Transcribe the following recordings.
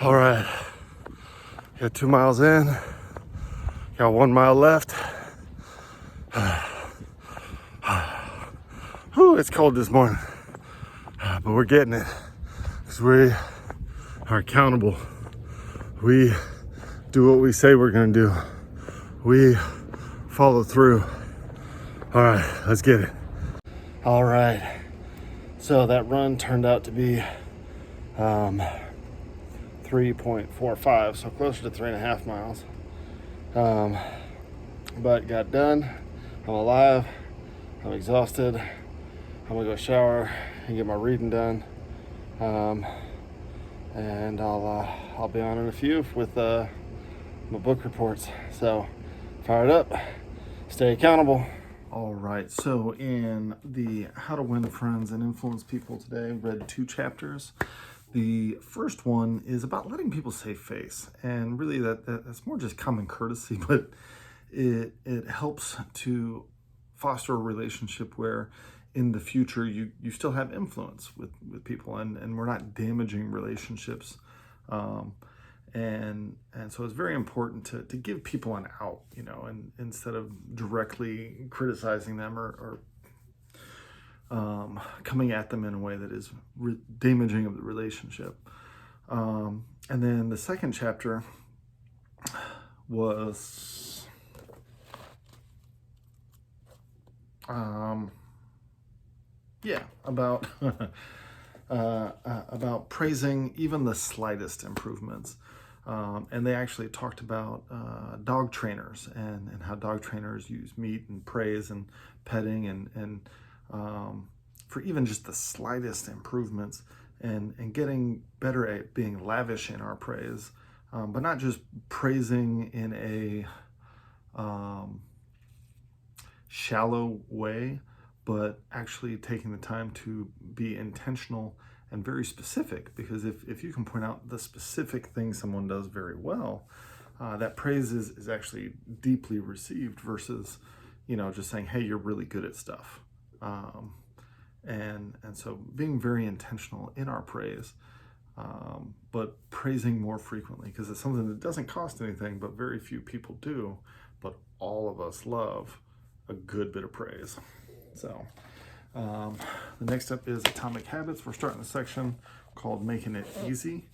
All right, got 2 miles in, got 1 mile left. Whew, it's cold this morning, but we're getting it because we are accountable. We do what we say we're gonna do. We follow through. All right, let's get it. All right, so that run turned out to be 3.45, so closer to 3.5 miles. But got done. I'm alive. I'm exhausted. I'm gonna go shower and get my reading done. And I'll be on in a few with my book reports. So fire it up. Stay accountable. All right. So in the How to Win Friends and Influence People today, read 2 chapters. The first one is about letting people save face, and really that's more just common courtesy, but it helps to foster a relationship where in the future you still have influence with people, and we're not damaging relationships. And so it's very important to give people an out, and instead of directly criticizing them or coming at them in a way that is damaging of the relationship. And then the second chapter was about about praising even the slightest improvements. And they actually talked about dog trainers and how dog trainers use meat and praise and petting and for even just the slightest improvements and getting better at being lavish in our praise, but not just praising in a shallow way, but actually taking the time to be intentional and very specific, because if you can point out the specific thing someone does very well, that praise is actually deeply received versus, just saying, hey, you're really good at stuff. And so being very intentional in our praise, but praising more frequently, because it's something that doesn't cost anything, but very few people do, but all of us love a good bit of praise. So the next up is Atomic Habits. We're starting a section called Making It Easy,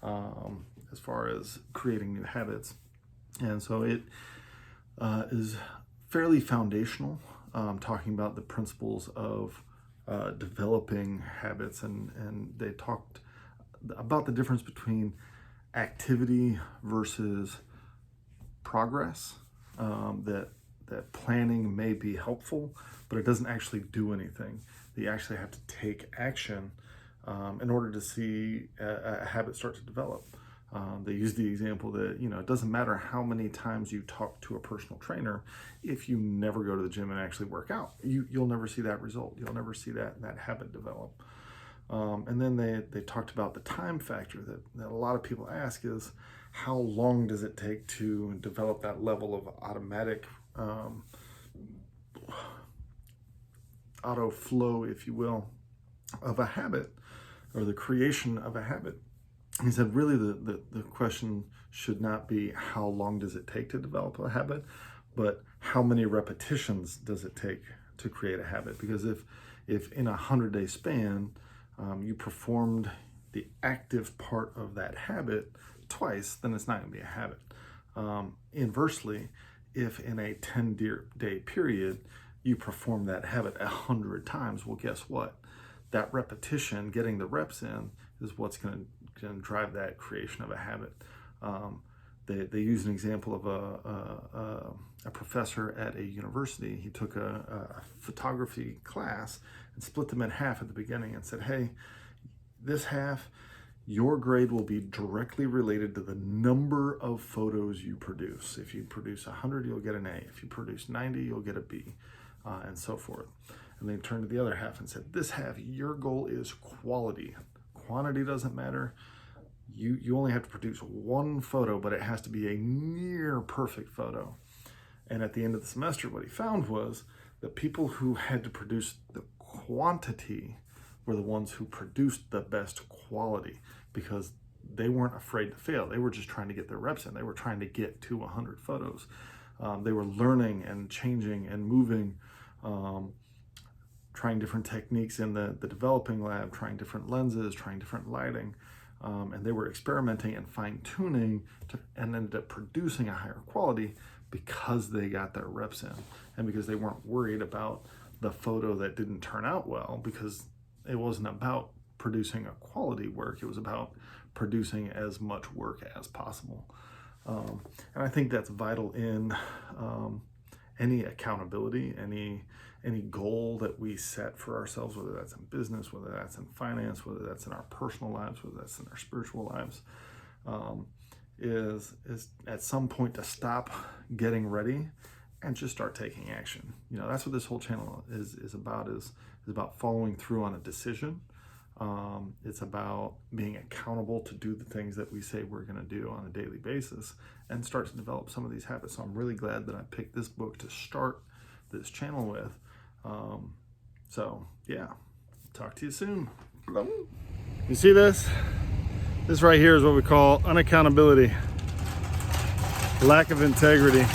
as far as creating new habits. And so it is fairly foundational, talking about the principles of developing habits, and they talked about the difference between activity versus progress, that planning may be helpful, but it doesn't actually do anything. You actually have to take action in order to see a habit start to develop. They use the example that, it doesn't matter how many times you talk to a personal trainer, if you never go to the gym and actually work out, you'll never see that result. You'll never see that habit develop. And then they talked about the time factor that a lot of people ask is, how long does it take to develop that level of automatic auto flow, if you will, of a habit, or the creation of a habit. He said really the question should not be how long does it take to develop a habit, but how many repetitions does it take to create a habit. Because if in 100-day span you performed the active part of that habit twice, then it's not going to be a habit. Inversely, if in a 10-day period you perform that habit 100 times, well, guess what? That repetition, getting the reps in, is what's going to drive that creation of a habit. They use an example of a professor at a university. He took a photography class and split them in half at the beginning and said, hey, this half, your grade will be directly related to the number of photos you produce. If you produce 100, you'll get an A. If you produce 90, you'll get a B, and so forth. And they turned to the other half and said, this half, your goal is quality. Quantity doesn't matter. You only have to produce one photo, but it has to be a near perfect photo. And at the end of the semester, what he found was that people who had to produce the quantity were the ones who produced the best quality, because they weren't afraid to fail. They were just trying to get their reps in. They were trying to get to 100 photos. They were learning and changing and moving, trying different techniques in the developing lab, trying different lenses, trying different lighting. And they were experimenting and fine-tuning and ended up producing a higher quality because they got their reps in and because they weren't worried about the photo that didn't turn out well, because it wasn't about producing a quality work. It was about producing as much work as possible. And I think that's vital in any accountability, any goal that we set for ourselves, whether that's in business, whether that's in finance, whether that's in our personal lives, whether that's in our spiritual lives, is at some point to stop getting ready and just start taking action. You know, that's what this whole channel is about, is about following through on a decision. It's about being accountable to do the things that we say we're going to do on a daily basis and start to develop some of these habits. So I'm really glad that I picked this book to start this channel with. So yeah, talk to you soon. You see this? This right here is what we call unaccountability, lack of integrity.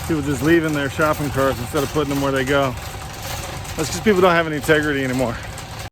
People just leaving their shopping carts instead of putting them where they go. That's because people don't have any integrity anymore.